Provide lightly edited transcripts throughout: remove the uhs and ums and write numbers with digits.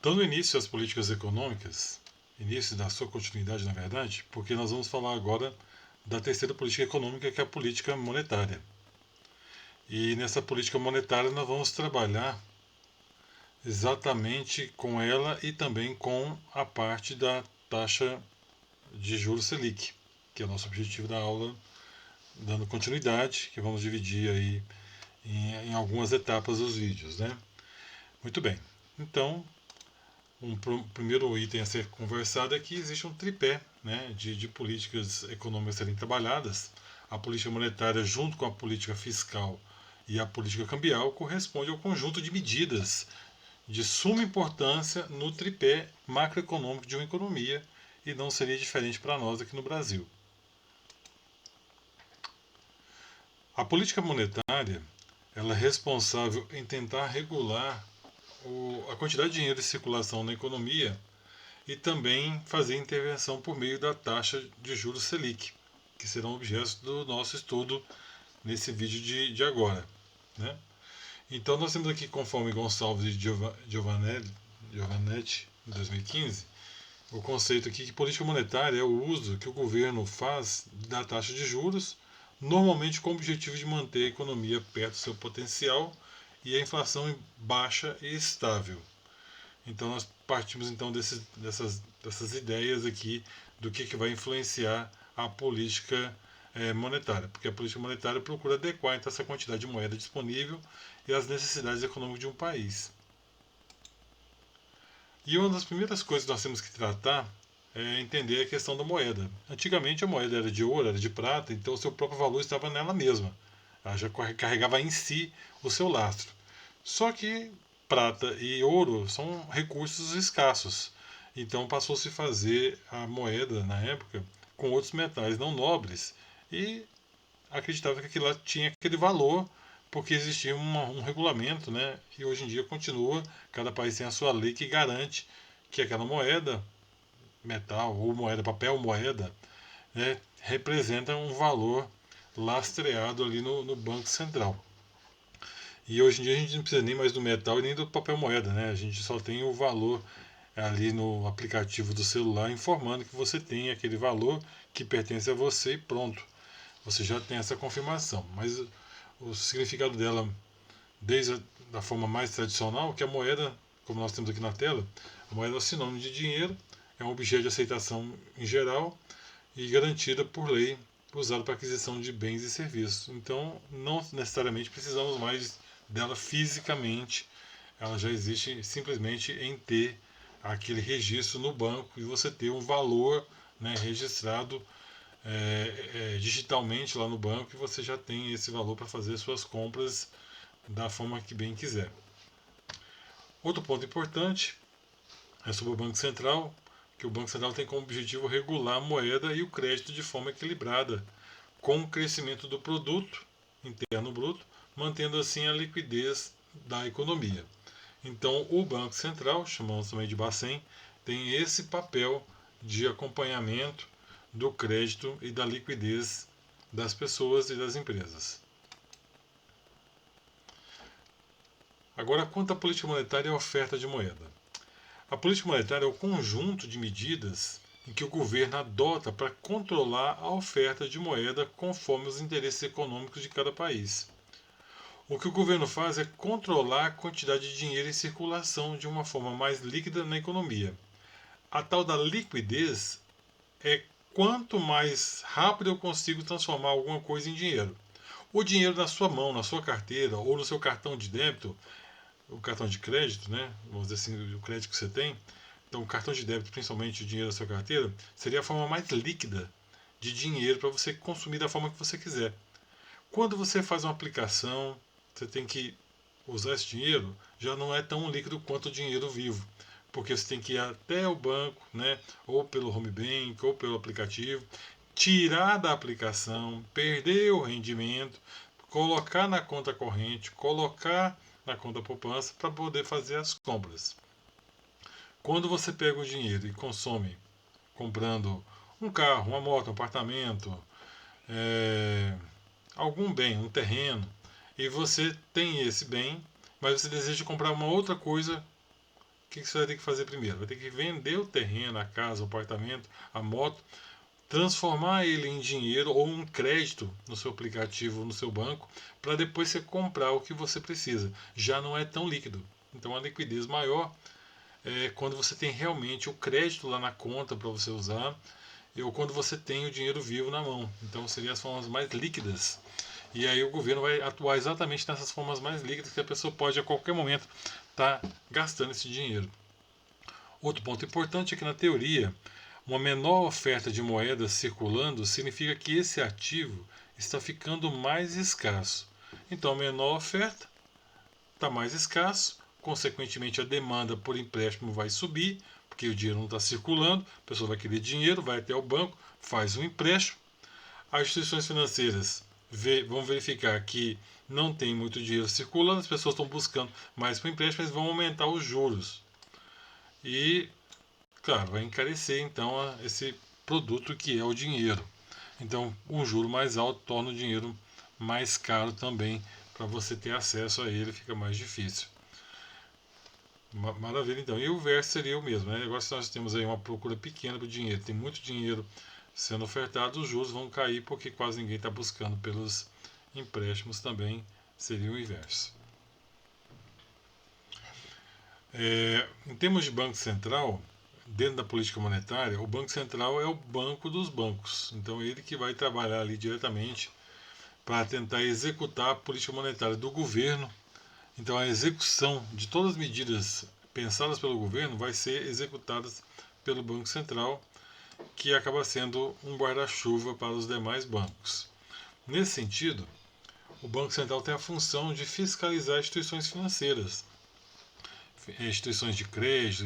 Dando início às políticas econômicas, início da sua continuidade, na verdade, porque nós vamos falar agora da terceira política econômica, que é a política monetária. E nessa política monetária nós vamos trabalhar exatamente com ela e também com a parte da taxa de juros Selic, que é o nosso objetivo da aula, dando continuidade, que vamos dividir aí em algumas etapas dos vídeos, né? Muito bem. Então, primeiro item a ser conversado é que existe um tripé, né, de políticas econômicas a serem trabalhadas. A política monetária, junto com a política fiscal e a política cambial, corresponde ao conjunto de medidas de suma importância no tripé macroeconômico de uma economia, e não seria diferente para nós aqui no Brasil. A política monetária, ela é responsável em tentar regular a quantidade de dinheiro em circulação na economia e também fazer intervenção por meio da taxa de juros Selic, que serão objetos do nosso estudo nesse vídeo de agora, né? Então nós temos aqui, conforme Gonçalves e Giovanetti, em 2015, o conceito aqui que política monetária é o uso que o governo faz da taxa de juros, normalmente com o objetivo de manter a economia perto do seu potencial e a inflação baixa e estável. Então nós partimos então dessas ideias aqui do que vai influenciar a política monetária, porque a política monetária procura adequar então, essa quantidade de moeda disponível e as necessidades econômicas de um país. E uma das primeiras coisas que nós temos que tratar é entender a questão da moeda. Antigamente a moeda era de ouro, era de prata, então o seu próprio valor estava nela mesma. Ela já carregava em si o seu lastro. Só que prata e ouro são recursos escassos. Então passou-se a fazer a moeda, na época, com outros metais não nobres e acreditava que aquilo lá tinha aquele valor porque existia um regulamento, né? E hoje em dia continua, cada país tem a sua lei que garante que aquela moeda, metal ou moeda, papel moeda, né, representa um valor lastreado ali no Banco Central. E hoje em dia a gente não precisa nem mais do metal e nem do papel moeda, né? A gente só tem o valor ali no aplicativo do celular informando que você tem aquele valor que pertence a você e pronto. Você já tem essa confirmação. Mas o significado dela, desde a forma mais tradicional, que a moeda, como nós temos aqui na tela, a moeda é um sinônimo de dinheiro, é um objeto de aceitação em geral e garantida por lei, usado para aquisição de bens e serviços. Então, não necessariamente precisamos mais dela fisicamente, ela já existe simplesmente em ter aquele registro no banco e você ter um valor, né, registrado digitalmente lá no banco, e você já tem esse valor para fazer suas compras da forma que bem quiser. Outro ponto importante é sobre o Banco Central, que o Banco Central tem como objetivo regular a moeda e o crédito de forma equilibrada, com o crescimento do produto interno bruto, mantendo assim a liquidez da economia. Então, o Banco Central, chamamos também de Bacen, tem esse papel de acompanhamento do crédito e da liquidez das pessoas e das empresas. Agora, quanto à política monetária e a oferta de moeda. A política monetária é o conjunto de medidas em que o governo adota para controlar a oferta de moeda conforme os interesses econômicos de cada país. O que o governo faz é controlar a quantidade de dinheiro em circulação de uma forma mais líquida na economia. A tal da liquidez é quanto mais rápido eu consigo transformar alguma coisa em dinheiro. O dinheiro na sua mão, na sua carteira ou no seu cartão de débito, o cartão de crédito, né? Vamos dizer assim, o crédito que você tem. Então, o cartão de débito, principalmente o dinheiro da sua carteira, seria a forma mais líquida de dinheiro para você consumir da forma que você quiser. Quando você faz uma aplicação, você tem que usar esse dinheiro, já não é tão líquido quanto o dinheiro vivo, porque você tem que ir até o banco, né, ou pelo home bank, ou pelo aplicativo, tirar da aplicação, perder o rendimento, colocar na conta corrente, colocar na conta poupança para poder fazer as compras. Quando você pega o dinheiro e consome comprando um carro, uma moto, um apartamento, algum bem, um terreno, e você tem esse bem, mas você deseja comprar uma outra coisa que você vai ter que fazer primeiro? Vai ter que vender o terreno, a casa, o apartamento, a moto, transformar ele em dinheiro ou um crédito no seu aplicativo, no seu banco, para depois você comprar o que você precisa. Já não é tão líquido. Então a liquidez maior é quando você tem realmente o crédito lá na conta para você usar, ou quando você tem o dinheiro vivo na mão. Então seriam as formas mais líquidas. E aí o governo vai atuar exatamente nessas formas mais líquidas que a pessoa pode a qualquer momento estar gastando esse dinheiro. Outro ponto importante é que na teoria, uma menor oferta de moedas circulando significa que esse ativo está ficando mais escasso. Então, menor oferta está mais escasso, consequentemente a demanda por empréstimo vai subir, porque o dinheiro não está circulando, a pessoa vai querer dinheiro, vai até o banco, faz um empréstimo. As instituições financeiras vão verificar que não tem muito dinheiro circulando, as pessoas estão buscando mais para o empréstimo, eles vão aumentar os juros. E, claro, vai encarecer então esse produto que é o dinheiro. Então, um juro mais alto torna o dinheiro mais caro também. Para você ter acesso a ele, fica mais difícil. Maravilha, então. E o verso seria o mesmo, né? Agora, se nós temos aí uma procura pequena para o dinheiro, tem muito dinheiro sendo ofertado, os juros vão cair porque quase ninguém está buscando pelos empréstimos, também seria o inverso. Em termos de Banco Central, dentro da política monetária, o Banco Central é o banco dos bancos. Então, ele que vai trabalhar ali diretamente para tentar executar a política monetária do governo. Então, a execução de todas as medidas pensadas pelo governo vai ser executadas pelo Banco Central, que acaba sendo um guarda-chuva para os demais bancos. Nesse sentido, o Banco Central tem a função de fiscalizar instituições financeiras, instituições de crédito,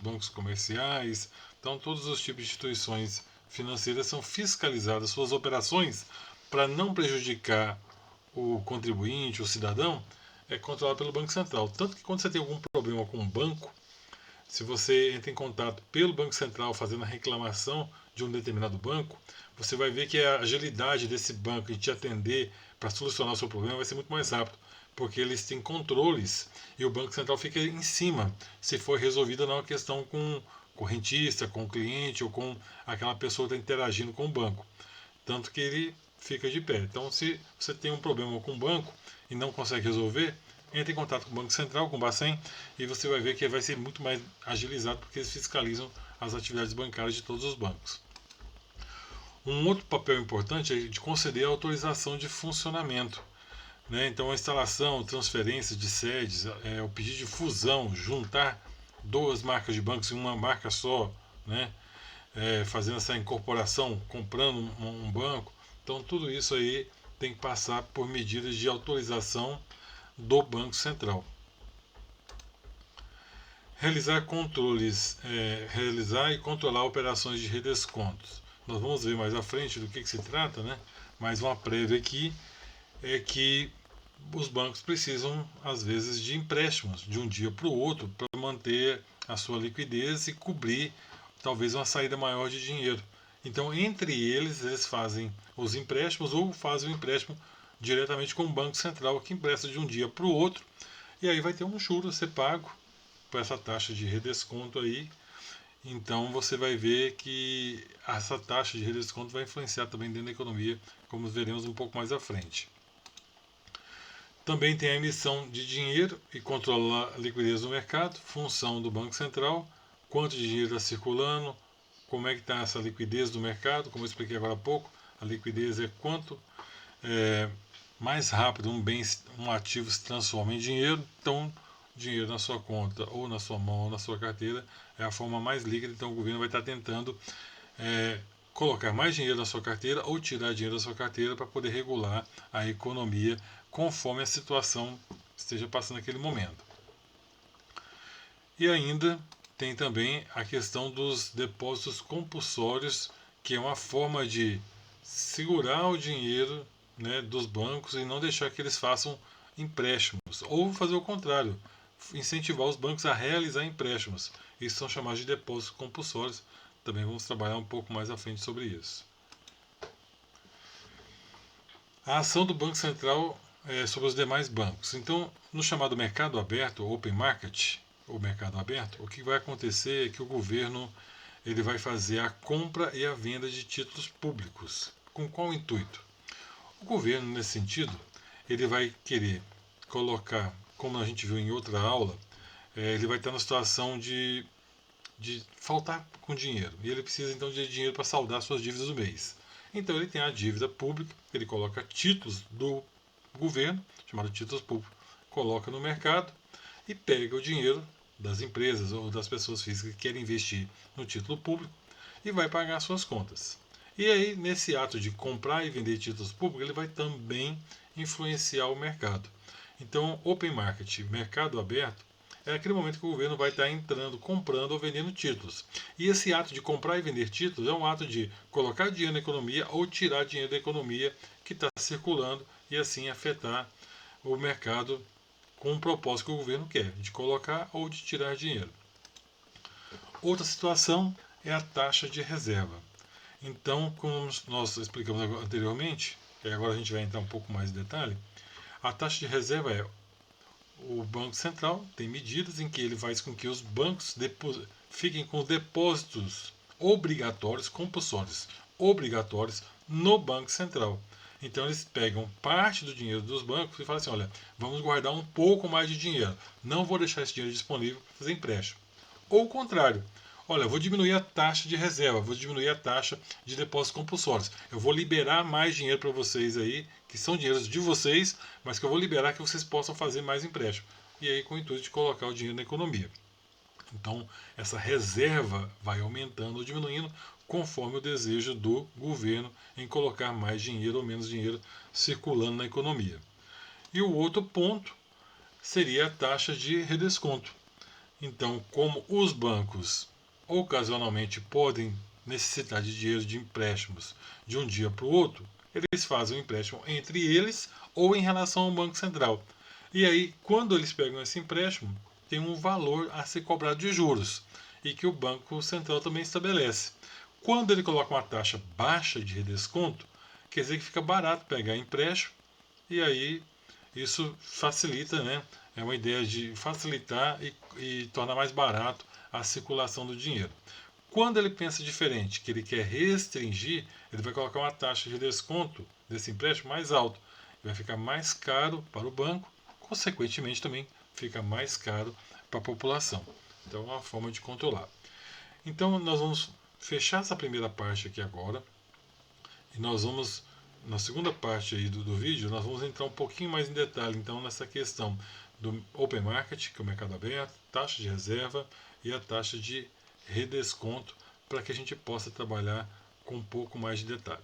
bancos comerciais. Então, todos os tipos de instituições financeiras são fiscalizadas, suas operações, para não prejudicar o contribuinte, o cidadão, é controlado pelo Banco Central. Tanto que quando você tem algum problema com um banco, se você entra em contato pelo Banco Central fazendo a reclamação de um determinado banco, você vai ver que a agilidade desse banco em te atender para solucionar o seu problema vai ser muito mais rápido, porque eles têm controles e o Banco Central fica em cima se for resolvida não a questão com o correntista, com o cliente ou com aquela pessoa que está interagindo com o banco. Tanto que ele fica de pé. Então, se você tem um problema com o banco e não consegue resolver, entre em contato com o Banco Central, com o Bacen, e você vai ver que vai ser muito mais agilizado porque eles fiscalizam as atividades bancárias de todos os bancos. Um outro papel importante é de conceder a autorização de funcionamento. Né? Então, a instalação, transferência de sedes, o pedido de fusão, juntar duas marcas de bancos em uma marca só, né? Fazendo essa incorporação, comprando um banco. Então, tudo isso aí tem que passar por medidas de autorização do Banco Central. Realizar controles, realizar e controlar operações de redescontos. Nós vamos ver mais à frente do que se trata, né? Mas uma prévia aqui é que os bancos precisam, às vezes, de empréstimos de um dia para o outro para manter a sua liquidez e cobrir talvez uma saída maior de dinheiro. Então, entre eles fazem os empréstimos ou fazem o empréstimo diretamente com o Banco Central, que empresta de um dia para o outro, e aí vai ter um juro a ser pago por essa taxa de redesconto aí. Então, você vai ver que essa taxa de redesconto vai influenciar também dentro da economia, como veremos um pouco mais à frente. Também tem a emissão de dinheiro e controlar a liquidez do mercado, função do Banco Central, quanto de dinheiro está circulando, como é que está essa liquidez do mercado, como eu expliquei agora há pouco, a liquidez é quanto mais rápido um ativo se transforma em dinheiro, então dinheiro na sua conta, ou na sua mão, ou na sua carteira, é a forma mais líquida, então o governo vai estar tentando colocar mais dinheiro na sua carteira ou tirar dinheiro da sua carteira para poder regular a economia conforme a situação esteja passando naquele momento. E ainda tem também a questão dos depósitos compulsórios, que é uma forma de segurar o dinheiro, né, dos bancos e não deixar que eles façam empréstimos, ou fazer o contrário, incentivar os bancos a realizar empréstimos. Isso são chamados de depósitos compulsórios. Também vamos trabalhar um pouco mais à frente sobre isso. A ação do Banco Central sobre os demais bancos. Então, no chamado mercado aberto, open market, o mercado aberto, o que vai acontecer é que o governo ele vai fazer a compra e a venda de títulos públicos. Com qual intuito? O governo, nesse sentido, ele vai querer colocar, como a gente viu em outra aula, ele vai estar na situação de faltar com dinheiro. E ele precisa então de dinheiro para saldar suas dívidas do mês. Então ele tem a dívida pública, ele coloca títulos do governo, chamado títulos públicos, coloca no mercado e pega o dinheiro das empresas ou das pessoas físicas que querem investir no título público e vai pagar suas contas. E aí, nesse ato de comprar e vender títulos públicos, ele vai também influenciar o mercado. Então, open market, mercado aberto, é aquele momento que o governo vai estar entrando, comprando ou vendendo títulos. E esse ato de comprar e vender títulos é um ato de colocar dinheiro na economia ou tirar dinheiro da economia que está circulando e assim afetar o mercado com o propósito que o governo quer, de colocar ou de tirar dinheiro. Outra situação é a taxa de reserva. Então, como nós explicamos anteriormente, e agora a gente vai entrar um pouco mais em detalhe, a taxa de reserva é o Banco Central tem medidas em que ele faz com que os bancos fiquem com depósitos obrigatórios, compulsórios, obrigatórios no Banco Central. Então eles pegam parte do dinheiro dos bancos e falam assim, olha, vamos guardar um pouco mais de dinheiro. Não vou deixar esse dinheiro disponível para fazer empréstimo. Ou o contrário. Olha, vou diminuir a taxa de reserva, vou diminuir a taxa de depósitos compulsórios. Eu vou liberar mais dinheiro para vocês aí, que são dinheiros de vocês, mas que eu vou liberar que vocês possam fazer mais empréstimo. E aí com o intuito de colocar o dinheiro na economia. Então, essa reserva vai aumentando ou diminuindo conforme o desejo do governo em colocar mais dinheiro ou menos dinheiro circulando na economia. E o outro ponto seria a taxa de redesconto. Então, como os bancos ocasionalmente podem necessitar de dinheiro de empréstimos de um dia para o outro, eles fazem um empréstimo entre eles ou em relação ao Banco Central. E aí, quando eles pegam esse empréstimo, tem um valor a ser cobrado de juros e que o Banco Central também estabelece. Quando ele coloca uma taxa baixa de redesconto, quer dizer que fica barato pegar empréstimo e aí isso facilita, né? É uma ideia de facilitar e tornar mais barato a circulação do dinheiro. Quando ele pensa diferente, que ele quer restringir, ele vai colocar uma taxa de desconto desse empréstimo mais alta. Vai ficar mais caro para o banco, consequentemente também fica mais caro para a população. Então é uma forma de controlar. Então nós vamos fechar essa primeira parte aqui agora e nós vamos na segunda parte aí do vídeo, nós vamos entrar um pouquinho mais em detalhe então nessa questão do open market, que é o mercado aberto, taxa de reserva e a taxa de redesconto, para que a gente possa trabalhar com um pouco mais de detalhe.